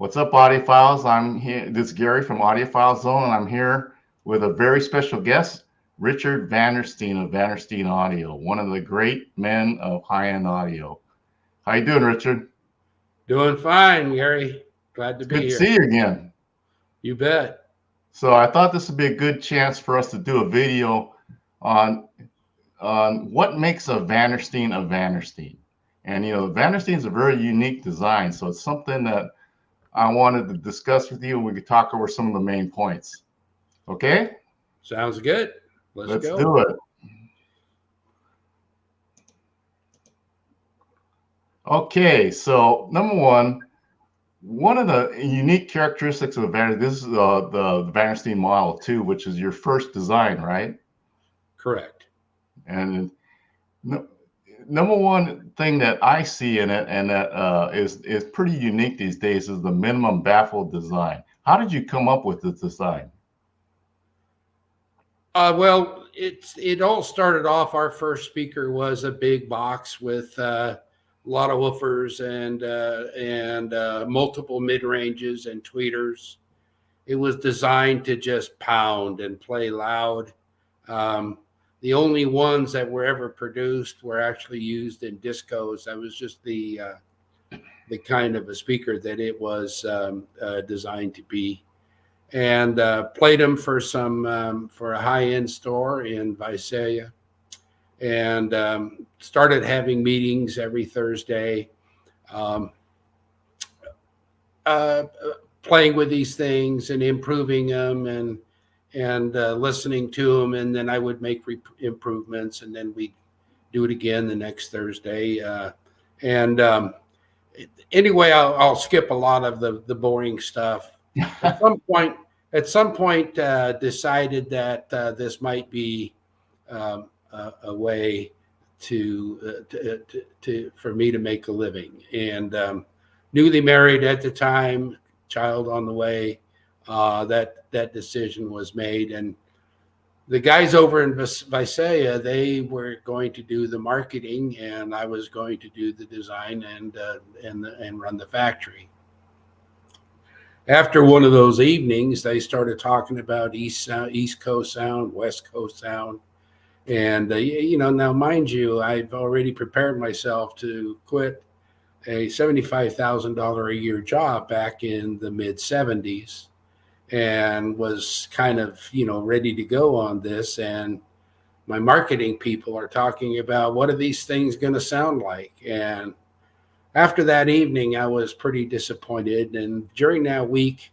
What's up, Audiophiles? I'm here. This is Gary from Audiophile Zone, and I'm here with a very special guest, Richard Vandersteen of Vandersteen Audio, one of the great men of high-end audio. How you doing, Richard? Doing fine, Gary. Glad to It's be good to here. see you again. You bet. So I thought this would be a good chance for us to do a video on what makes a Vandersteen. And Vandersteen is a very unique design, so it's something that I wanted to discuss with you, and we could talk over some of the main points. Okay? Sounds good. Let's go. Do it. Okay, so number one of the unique characteristics of the Vandersteen, this is the Vandersteen Model 2, which is your first design, right? Correct. And number one thing that I see in it, and that is pretty unique these days, is the minimum baffle design. How did you come up with this design? Well, it all started off. Our first speaker was a big box with a lot of woofers and multiple mid ranges and tweeters. It was designed to just pound and play loud. The only ones that were ever produced were actually used in discos. That was just the kind of a speaker that it was designed to be. And played them for for a high-end store in Visalia, and started having meetings every Thursday, playing with these things and improving them and listening to them, and then I would make improvements, and then we'd do it again the next Thursday. Anyway, I'll skip a lot of the boring stuff. At some point, decided that this might be a way for me to make a living. And newly married at the time, child on the way, that decision was made. And the guys over in Visalia, they were going to do the marketing, and I was going to do the design and run the factory. After one of those evenings, they started talking about East Coast sound, West Coast sound. And, now mind you, I've already prepared myself to quit a $75,000 a year job back in the mid 70s, and was kind of, ready to go on this. And my marketing people are talking about, what are these things going to sound like? And after that evening, I was pretty disappointed. And during that week,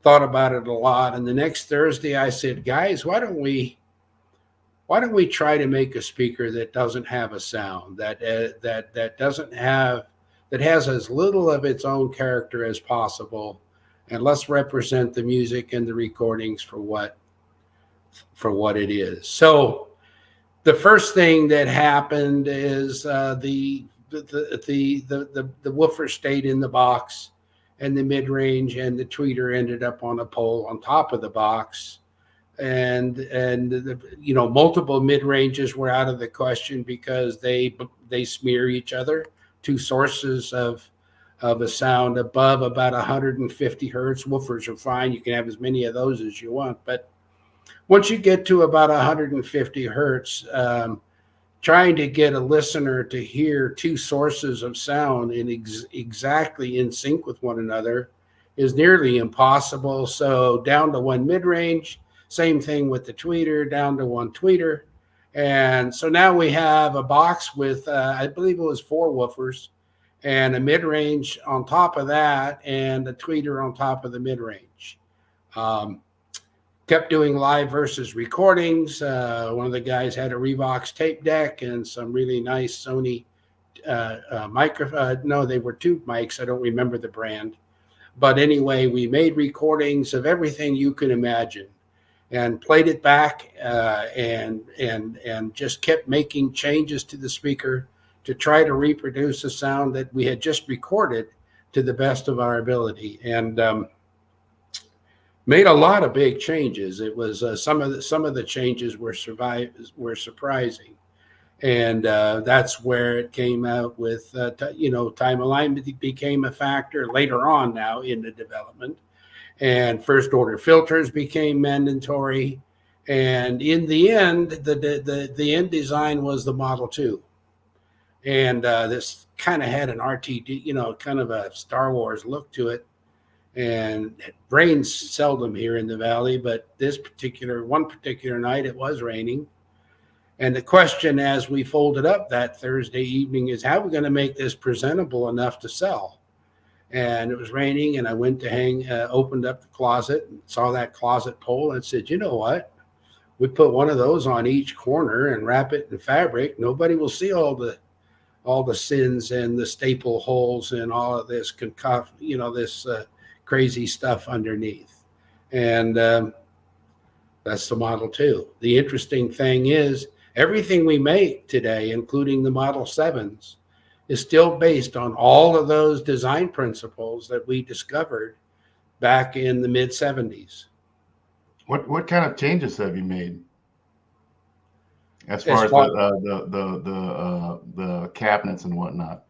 thought about it a lot. And the next Thursday, I said, guys, why don't we try to make a speaker that doesn't have a sound, that has as little of its own character as possible, and let's represent the music and the recordings for what it is. So the first thing that happened is the woofer stayed in the box, and the mid-range and the tweeter ended up on a pole on top of the box. And multiple mid-ranges were out of the question because they smear each other. Two sources of a sound above about 150 hertz. Woofers are fine. You can have as many of those as you want. But once you get to about 150 hertz, trying to get a listener to hear two sources of sound exactly in sync with one another is nearly impossible. So down to one mid-range, same thing with the tweeter, down to one tweeter. And so now we have a box with, I believe it was 4 woofers, and a mid-range on top of that, and a tweeter on top of the mid-range. Kept doing live versus recordings. One of the guys had a Revox tape deck and some really nice Sony microphone. No, they were tube mics. I don't remember the brand. But anyway, we made recordings of everything you can imagine and played it back and just kept making changes to the speaker to try to reproduce a sound that we had just recorded to the best of our ability. And made a lot of big changes. It was some of the changes were surprising. And that's where it came out with, time alignment became a factor later on now in the development. And first order filters became mandatory. And in the end, the end design was the Model 2. And this kind of had an RTD, kind of a Star Wars look to it. And it rains seldom here in the valley, but one particular night it was raining. And the question as we folded up that Thursday evening is, how are we going to make this presentable enough to sell? And it was raining, and I went to opened up the closet and saw that closet pole and said, you know what? We put one of those on each corner and wrap it in fabric. Nobody will see all the sins and the staple holes and all of this this crazy stuff underneath. And that's the Model 2. The interesting thing is everything we make today, including the Model 7s, is still based on all of those design principles that we discovered back in the mid-70s. What kind of changes have you made as far as the cabinets and whatnot?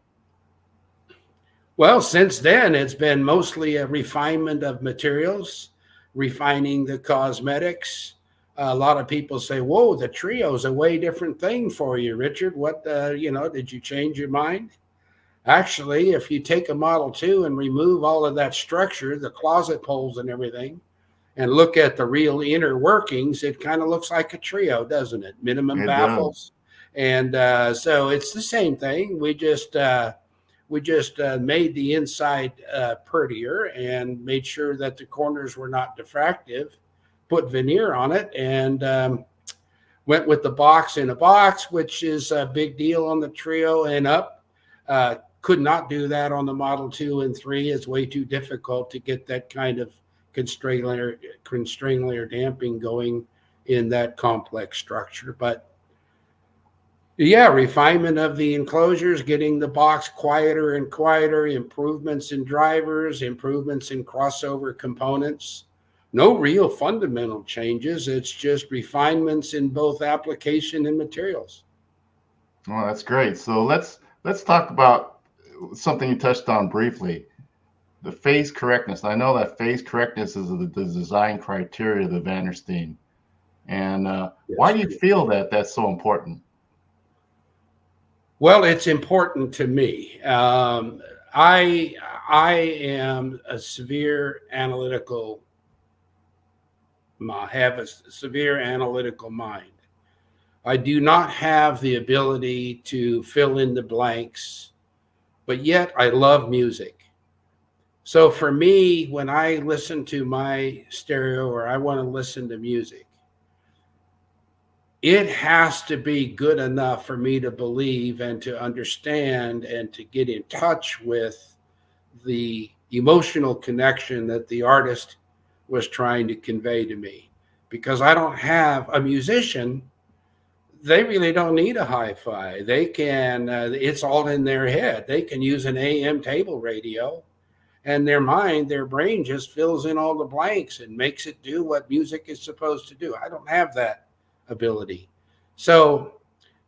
Well, since then, it's been mostly a refinement of materials, refining the cosmetics. A lot of people say, whoa, the Trio is a way different thing for you, Richard. What, did you change your mind? Actually, if you take a Model 2 and remove all of that structure, the closet poles and everything, and look at the real inner workings, it kind of looks like a Trio, doesn't it? Minimum baffles. And so it's the same thing. We just made the inside prettier and made sure that the corners were not diffractive, put veneer on it, and went with the box in a box, which is a big deal on the Trio and up. Could not do that on the Model 2 and 3. It's way too difficult to get that kind of constraint layer damping going in that complex structure. But yeah, refinement of the enclosures, getting the box quieter and quieter, improvements in drivers, improvements in crossover components. No real fundamental changes. It's just refinements in both application and materials. Oh, that's great. So let's talk about something you touched on briefly, the phase correctness. I know that phase correctness is the design criteria of the Vandersteen. And yes. Why do you feel that that's so important? Well, it's important to me. I am a severe analytical. Have a severe analytical mind. I do not have the ability to fill in the blanks, but yet I love music. So for me, when I listen to my stereo or I want to listen to music, it has to be good enough for me to believe and to understand and to get in touch with the emotional connection that the artist was trying to convey to me. Because I don't have a musician, they really don't need a hi-fi. They can, it's all in their head. They can use an AM table radio, and their brain just fills in all the blanks and makes it do what music is supposed to do. I don't have that ability. So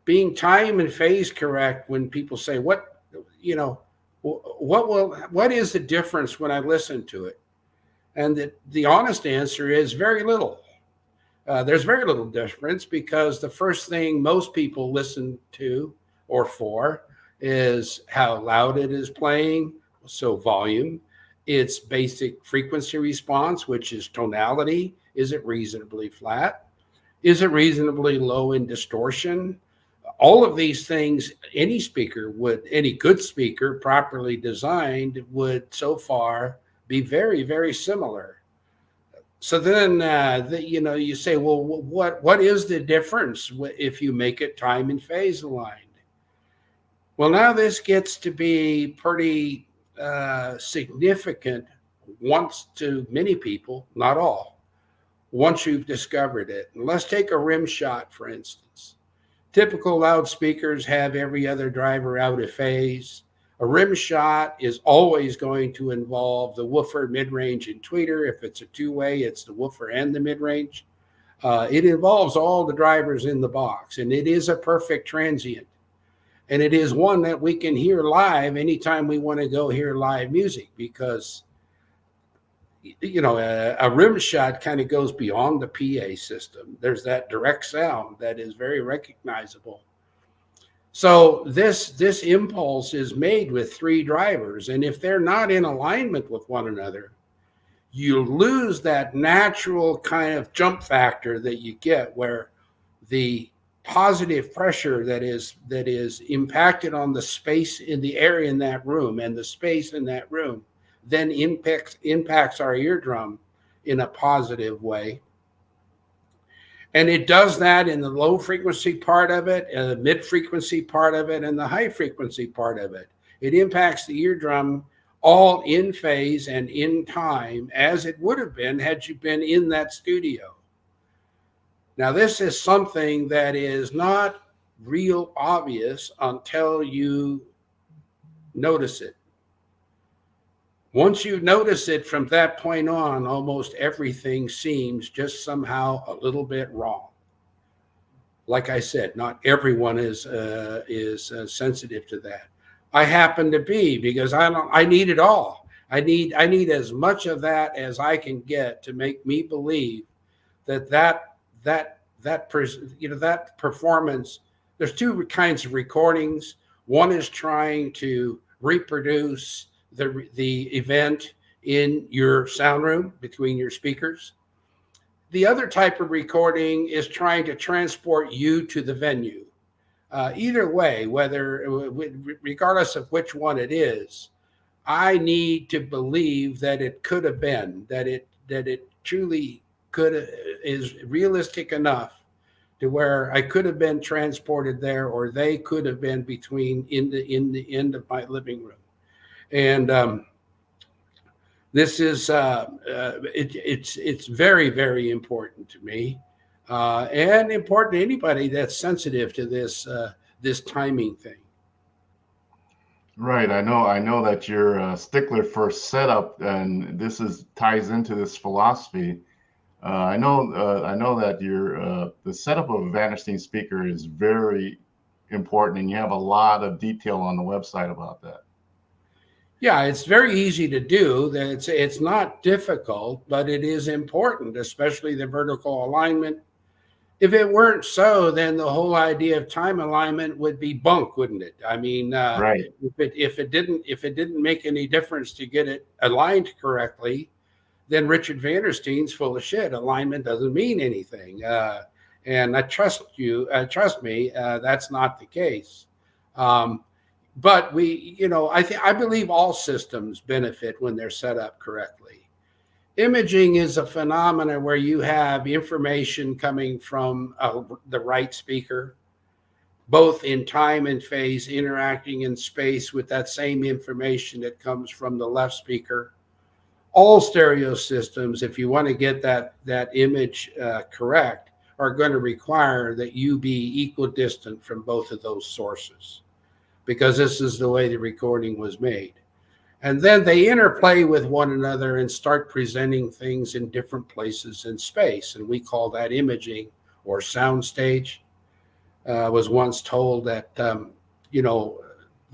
being time and phase correct, when people say, what is the difference when I listen to it? And the honest answer is very little. There's very little difference, because the first thing most people listen to or for is how loud it is playing, so volume, its basic frequency response, which is tonality. Is it reasonably flat? Is it reasonably low in distortion? All of these things, any good speaker properly designed would so far be very, very similar. So then, you say, well, what is the difference if you make it time and phase aligned? Well, now this gets to be pretty significant once to many people, not all, once you've discovered it. And let's take a rim shot, for instance. Typical loudspeakers have every other driver out of phase. A rim shot is always going to involve the woofer, mid-range, and tweeter. If it's a two-way, it's the woofer and the mid-range. It involves all the drivers in the box, and it is a perfect transient. And it is one that we can hear live anytime we want to go hear live music, because a rim shot kind of goes beyond the PA system. There's that direct sound that is very recognizable. So this impulse is made with three drivers, and if they're not in alignment with one another, you lose that natural kind of jump factor that you get, where the positive pressure that is impacted on the space in the area in that room, and the space in that room then impacts our eardrum in a positive way. And it does that in the low frequency part of it, and the mid frequency part of it, and the high frequency part of it. It impacts the eardrum all in phase and in time, as it would have been had you been in that studio. Now, this is something that is not real obvious until you notice it. Once you notice it, from that point on, almost everything seems just somehow a little bit wrong. Like I said, not everyone is sensitive to that. I happen to be, because I need it all. I need as much of that as I can get to make me believe that performance. There's two kinds of recordings. One is trying to reproduce the event in your sound room between your speakers. The other type of recording is trying to transport you to the venue. Either way, regardless of which one it is, I need to believe that it could have been, that it truly is realistic enough to where I could have been transported there, or they could have been in the end of my living room. And this is it's very, very important to me, and important to anybody that's sensitive to this timing thing. Right. I know that you're a stickler for setup, and this ties into this philosophy. I know that the setup of a Vandersteen speaker is very important, and you have a lot of detail on the website about that. Yeah, it's very easy to do. It's not difficult, but it is important, especially the vertical alignment. If it weren't so, then the whole idea of time alignment would be bunk, wouldn't it? I mean, right. If it didn't make any difference to get it aligned correctly, then Richard Vandersteen's full of shit. Alignment doesn't mean anything. And trust me, that's not the case. But I believe all systems benefit when they're set up correctly. Imaging is a phenomenon where you have information coming from the right speaker, both in time and phase, interacting in space with that same information that comes from the left speaker. All stereo systems, if you want to get that image correct, are going to require that you be equidistant from both of those sources, because this is the way the recording was made. And then they interplay with one another and start presenting things in different places in space. And we call that imaging or soundstage. Was once told that, the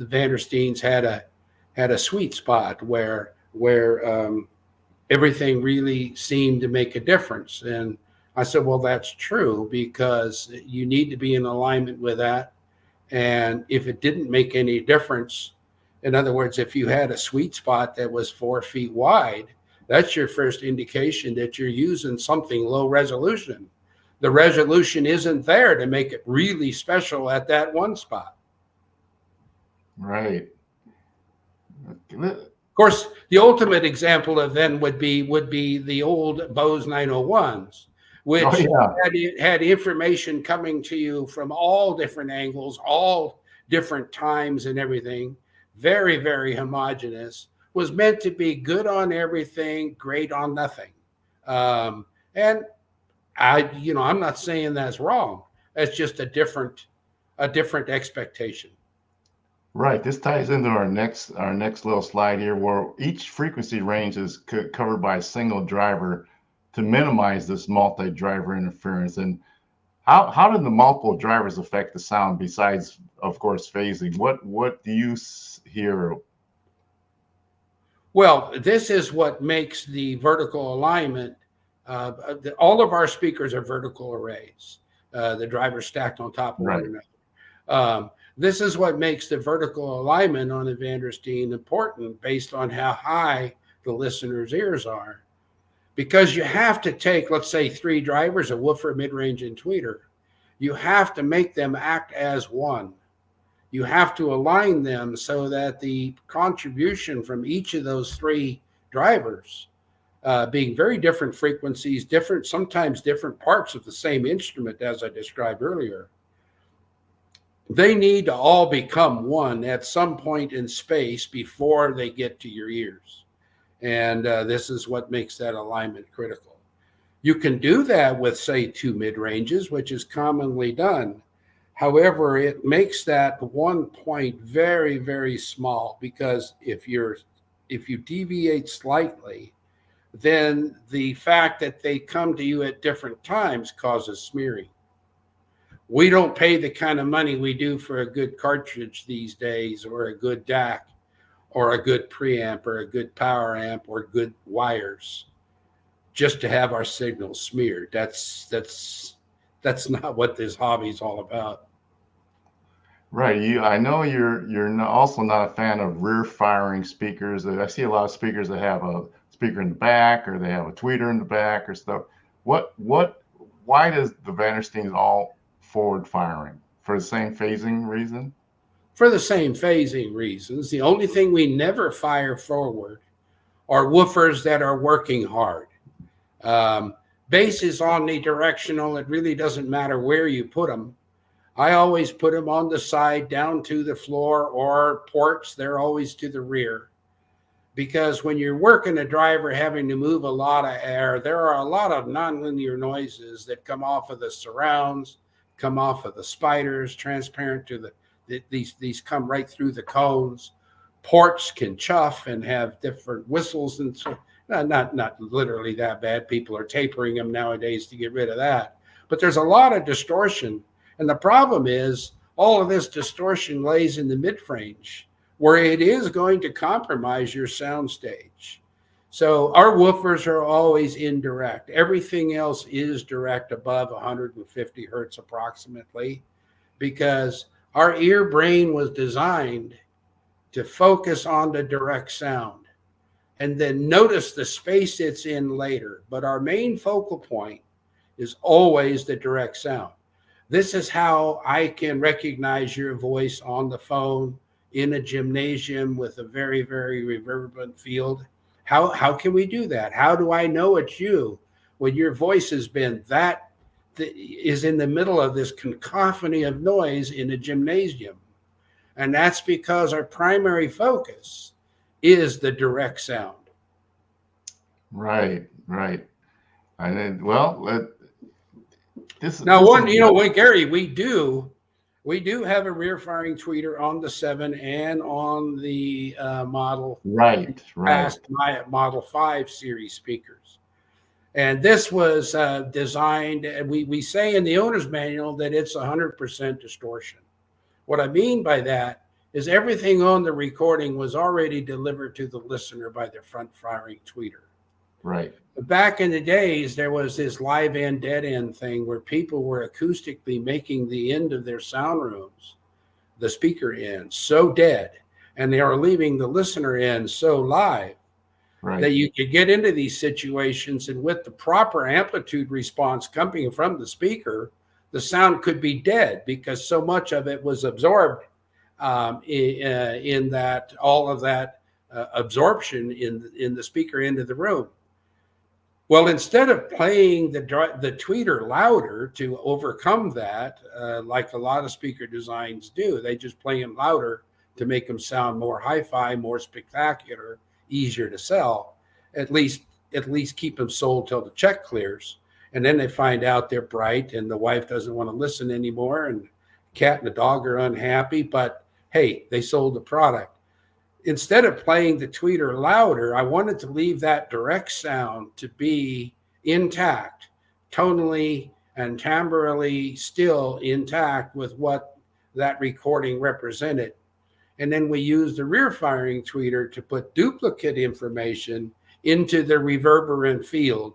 Vandersteens had a sweet spot where everything really seemed to make a difference. And I said, well, that's true, because you need to be in alignment with that. And if it didn't make any difference, in other words, if you had a sweet spot that was 4 feet wide, that's your first indication that you're using something low resolution. The resolution isn't there to make it really special at that one spot. Right. Of course, the ultimate example of then would be the old Bose 901s, which had information coming to you from all different angles, all different times and everything. Very, very homogeneous. Was meant to be good on everything, great on nothing. And I'm not saying that's wrong. It's just a different expectation. Right. This ties into our next little slide here, where each frequency range is covered by a single driver to minimize this multi-driver interference. And how did the multiple drivers affect the sound besides, of course, phasing? What do you hear? Well, this is what makes the vertical alignment. All of our speakers are vertical arrays. The drivers stacked on top of one Right. another. This is what makes the vertical alignment on the Vandersteen important based on how high the listener's ears are. Because you have to take, let's say, 3 drivers, a woofer, mid-range, and tweeter. You have to make them act as one. You have to align them so that the contribution from each of those 3 drivers, being very different frequencies, sometimes different parts of the same instrument, as I described earlier, they need to all become one at some point in space before they get to your ears. And this is what makes that alignment critical. You can do that with, say, 2 mid-ranges, which is commonly done. However, it makes that one point very, very small, because if you deviate slightly, then the fact that they come to you at different times causes smearing. We don't pay the kind of money we do for a good cartridge these days, or a good DAC, or a good preamp, or a good power amp, or good wires, just to have our signals smeared. That's not what this hobby is all about. Right. I know you're also not a fan of rear firing speakers. I see a lot of speakers that have a speaker in the back, or they have a tweeter in the back, or stuff. Why does the Vandersteen all forward firing? For the same phasing reason? For the same phasing reasons. The only thing we never fire forward are woofers that are working hard. Bass is omnidirectional. It really doesn't matter where you put them. I always put them on the side, down to the floor, or ports. They're always to the rear. Because when you're working a driver having to move a lot of air, there are a lot of nonlinear noises that come off of the surrounds, come off of the spiders, transparent to these come right through the cones. Ports can chuff and have different whistles, and so not literally that bad. People are tapering them nowadays to get rid of that. But there's a lot of distortion. And the problem is all of this distortion lays in the mid-range, where it is going to compromise your sound stage. So our woofers are always indirect. Everything else is direct above 150 hertz approximately, because our ear brain was designed to focus on the direct sound and then notice the space it's in later. But our main focal point is always the direct sound. This is how I can recognize your voice on the phone in a gymnasium with a very, very reverberant field. How can we do that? How do I know it's you when your voice has been that is in the middle of this cacophony of noise in a gymnasium? And that's because our primary focus is the direct sound. Right. And then, Gary, we do have a rear firing tweeter on the 7 and on the model. Right. Past my Model 5 series speakers. And this was designed, and we say in the owner's manual that it's 100% distortion. What I mean by that is everything on the recording was already delivered to the listener by the front firing tweeter. Right. Back in the days, there was this live end, dead end thing where people were acoustically making the end of their sound rooms, the speaker end, so dead, and they are leaving the listener end so live, right, that you could get into these situations, and with the proper amplitude response coming from the speaker, the sound could be dead because so much of it was absorbed in that, all of that absorption in the speaker end of the room. Well, instead of playing the tweeter louder to overcome that, like a lot of speaker designs do, they just play them louder to make them sound more hi-fi, more spectacular, easier to sell. At least keep them sold till the check clears, and then they find out they're bright, and the wife doesn't want to listen anymore, and the cat and the dog are unhappy. But hey, they sold the product. Instead of playing the tweeter louder, I wanted to leave that direct sound to be intact, tonally and timbrally still intact with what that recording represented. And then we use the rear firing tweeter to put duplicate information into the reverberant field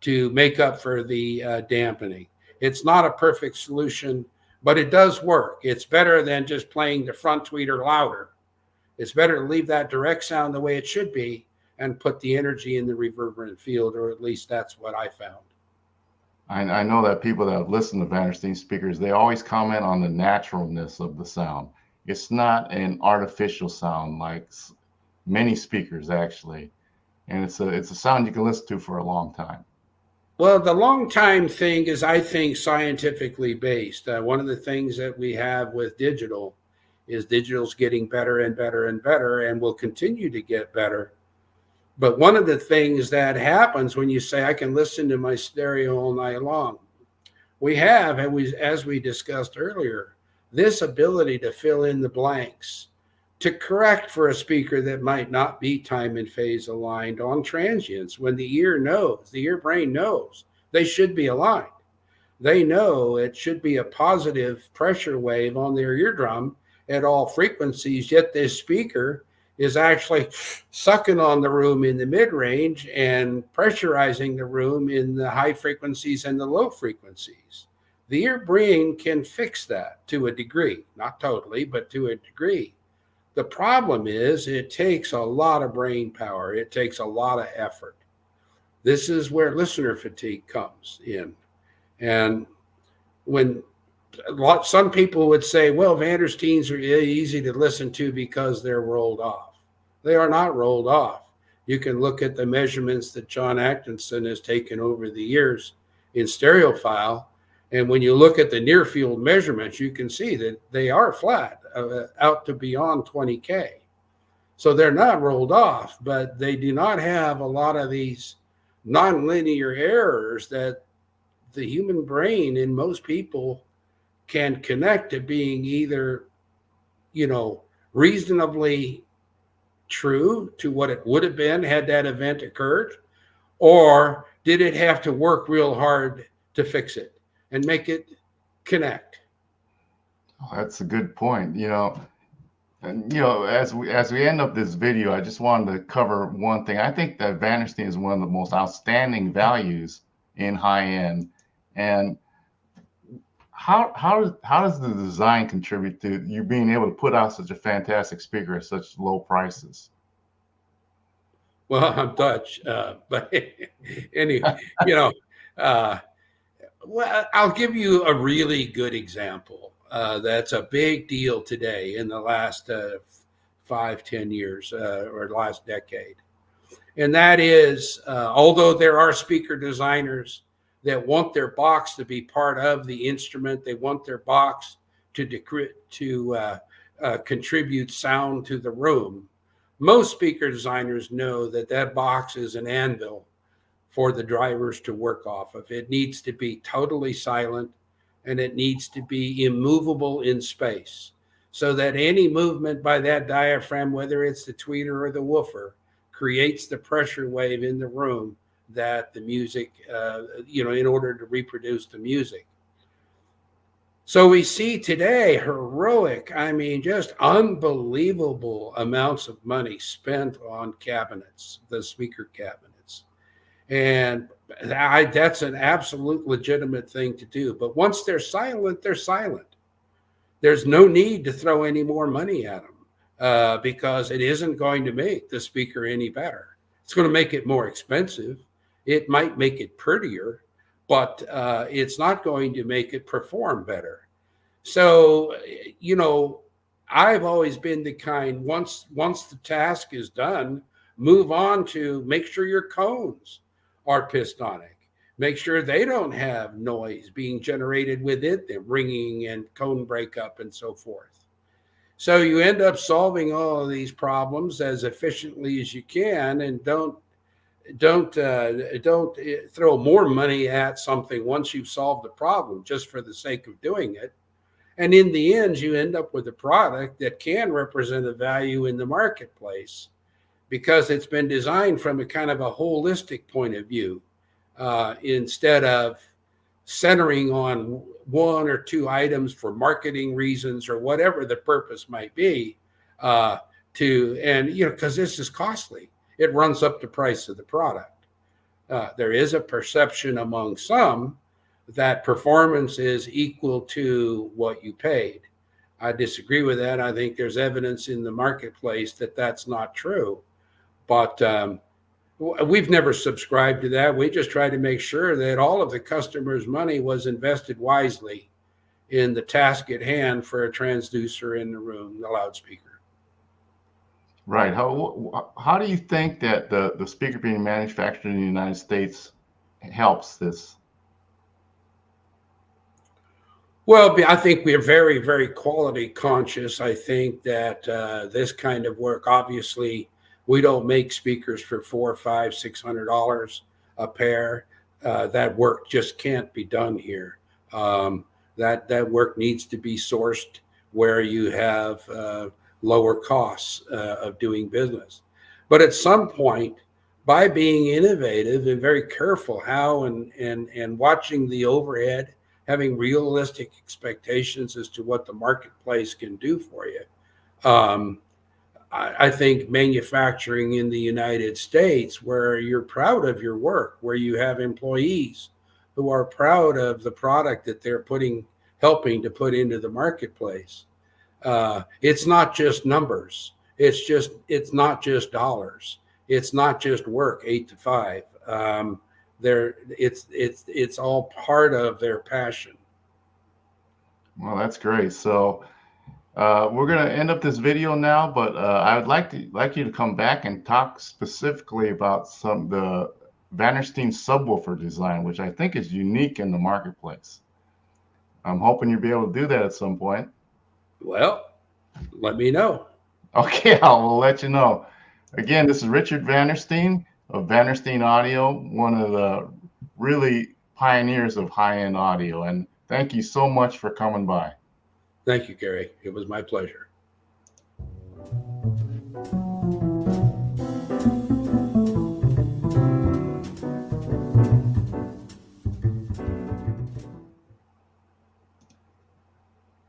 to make up for the dampening. It's not a perfect solution, but it does work. It's better than just playing the front tweeter louder. It's better to leave that direct sound the way it should be and put the energy in the reverberant field, or at least that's what I found. I know that people that have listened to Vandersteen speakers, they always comment on the naturalness of the sound. It's not an artificial sound like many speakers actually, and it's a sound you can listen to for a long time. Well, the long time thing is, I think, scientifically based. One of the things that we have with digital is digital's getting better and better and better and will continue to get better. But one of the things that happens when you say, I can listen to my stereo all night long, we have, as we discussed earlier, this ability to fill in the blanks, to correct for a speaker that might not be time and phase aligned on transients when the ear brain knows they should be aligned. They know it should be a positive pressure wave on their eardrum at all frequencies, yet this speaker is actually sucking on the room in the mid-range and pressurizing the room in the high frequencies and the low frequencies. The ear brain can fix that to a degree, not totally, but to a degree. The problem is it takes a lot of brain power. It takes a lot of effort. This is where listener fatigue comes in. And when some people would say, well, Vandersteens are easy to listen to because they're rolled off. They are not rolled off. You can look at the measurements that John Atkinson has taken over the years in stereophile. And when you look at the near field measurements, you can see that they are flat out to beyond 20K. So they're not rolled off, but they do not have a lot of these nonlinear errors that the human brain in most people can connect to being either, reasonably true to what it would have been had that event occurred, or did it have to work real hard to fix it and make it connect? Oh, that's a good point. And as we end up this video, I just wanted to cover one thing. I think that Vandersteen is one of the most outstanding values in high end. And how does the design contribute to you being able to put out such a fantastic speaker at such low prices? Well, I'm Dutch, but anyway, well, I'll give you a really good example. That's a big deal today in the last 5-10 years or last decade. And that is, although there are speaker designers that want their box to be part of the instrument, they want their box to contribute sound to the room. Most speaker designers know that that box is an anvil for the drivers to work off of. It needs to be totally silent, and it needs to be immovable in space so that any movement by that diaphragm, whether it's the tweeter or the woofer, creates the pressure wave in the room that the music, in order to reproduce the music. So we see today heroic, just unbelievable amounts of money spent on cabinets, the speaker cabinets. And that's an absolute legitimate thing to do. But once they're silent, they're silent. There's no need to throw any more money at them because it isn't going to make the speaker any better. It's going to make it more expensive. It might make it prettier, but it's not going to make it perform better. So, I've always been the kind, once the task is done, move on to make sure your cones are pistonic. Make sure they don't have noise being generated within them, ringing and cone breakup and so forth. So you end up solving all of these problems as efficiently as you can, and don't throw more money at something once you've solved the problem just for the sake of doing it. And in the end, you end up with a product that can represent a value in the marketplace because it's been designed from a kind of a holistic point of view. instead of centering on one or two items for marketing reasons or whatever the purpose might be. Because this is costly, it runs up the price of the product. There is a perception among some that performance is equal to what you paid. I disagree with that. I think there's evidence in the marketplace that that's not true. But we've never subscribed to that. We just try to make sure that all of the customers' money was invested wisely in the task at hand for a transducer in the room, the loudspeaker. Right. How do you think that the speaker being manufactured in the United States helps this? Well, I think we're very, very quality conscious. I think that this kind of work, obviously, we don't make speakers for $400, $500, $600 a pair. That work just can't be done here. That work needs to be sourced where you have lower costs of doing business. But at some point, by being innovative and very careful how and watching the overhead, having realistic expectations as to what the marketplace can do for you, I think manufacturing in the United States, where you're proud of your work, where you have employees who are proud of the product that they're helping to put into the marketplace. It's not just numbers. It's not just dollars. It's not just work 8 to 5. It's all part of their passion. Well, that's great. So we're going to end up this video now, but I would like you to come back and talk specifically about the Vandersteen subwoofer design, which I think is unique in the marketplace. I'm hoping you'll be able to do that at some point. Well, let me know. Okay, I'll let you know. Again, this is Richard Vandersteen of Vandersteen Audio, one of the really pioneers of high-end audio. And thank you so much for coming by. Thank you, Gary. It was my pleasure.